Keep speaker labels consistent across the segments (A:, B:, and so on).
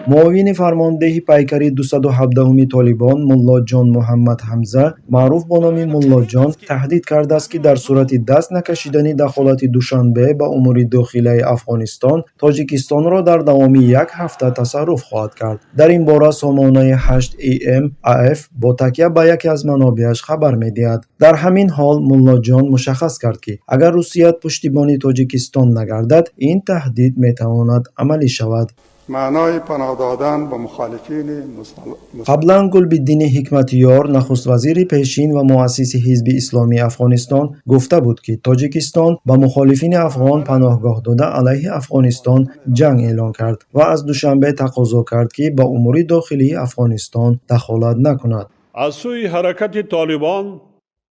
A: معاون فرمانده پیکری 217 طالبان ملا جان محمد حمزه معروف با نام ملا جان تهدید کرده است که در صورت دست نکشیدن دخالت دوشنبه به امور داخلی افغانستان تاجیکستان را در دوامی یک هفته تصرف خواهد کرد. در این باره سامانه 8am AF با تکیه به یکی از منابعش خبر می‌دهد. در همین حال ملا جان مشخص کرد که اگر روسیه پشتیبانی تاجیکستان نگردد این تهدید میتواند عملی شود.
B: معنای پناه دادن به مخالفین
A: قبلا گلبدین حکمتیار نخست وزیر پیشین و مؤسس حزب اسلامی افغانستان گفته بود که تاجیکستان به مخالفین افغان پناهگاه داده علیه افغانستان جنگ اعلان کرد و از دوشنبه تقاضا کرد که به امور داخلی افغانستان دخالت نکند.
C: از سوی حرکت طالبان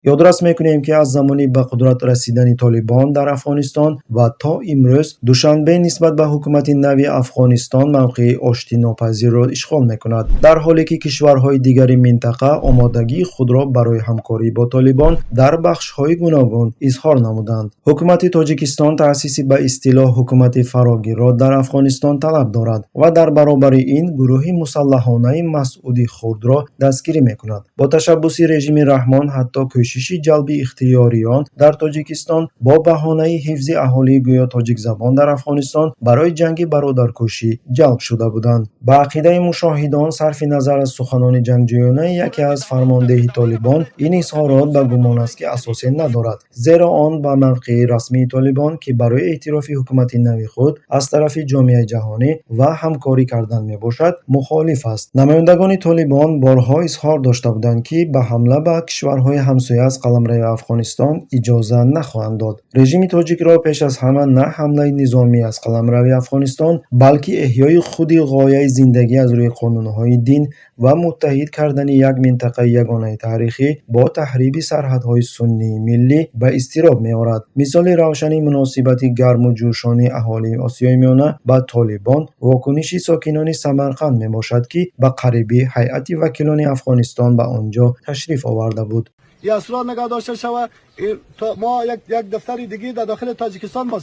A: یادرس میکنیم که از زمانی به قدرت رسیدن طالبان در افغانستان و تا امروز دوشنبه نسبت به حکومت نوی افغانستان موقع آشتی ناپذیر را اشغال میکند، در حالی که کشورهای دیگر منطقه آمادگی خود را برای همکاری با طالبان در بخش‌های گوناگون اظهار نمودند. حکومت تاجیکستان تأسیس به اصطلاح حکومت فراگیر در افغانستان طلب دارد و در برابر این گروه مسلحانه مسعود خرد را دستگیری میکند. با تشبث رژیم رحمان حتی کوشش جلب اختیاریان در تاجیکستان با بهانه حفظ اهالی گویا تاجیک زبان در افغانستان برای جنگ برادرکشی جلب شده بودند. به عقیده مشاهدان صرف نظر از سخنان جنگجویانه یکی از فرمانده طالبان این اظهارات به گمان است که اساسی ندارد، زیرا آن به موقع رسمی طالبان که برای اعتراف حکومت نوی خود از طرف جامعه جهانی و همکاری کردن میباشد مخالف است. نمایندگان طالبان بارها اظهار داشته بودند که به حمله به کشورهای همسایه از قلمرو افغانستان اجازه نخواهند داد. رژیم تاجیک را پیش از همه نه حمله نظامی از قلمرو افغانستان بلکه احیای خود غایه زندگی از روی قانونهای دین و متحد کردن یک منطقه یگانه تاریخی با تحریب سرحدهای سنی ملی به اضطراب می‌آورد. مثال روشن مناسبت گرم و جوشان اهالی آسیای میانه به طالبان واکنش ساکنان سمرقند میباشد که به قریبی هیئت وکیلان افغانستان به آنجا تشریف آورده بود.
D: یا اسرار نگاه داشته شود. ما یک دفتر دیگه در داخل تاجیکستان باز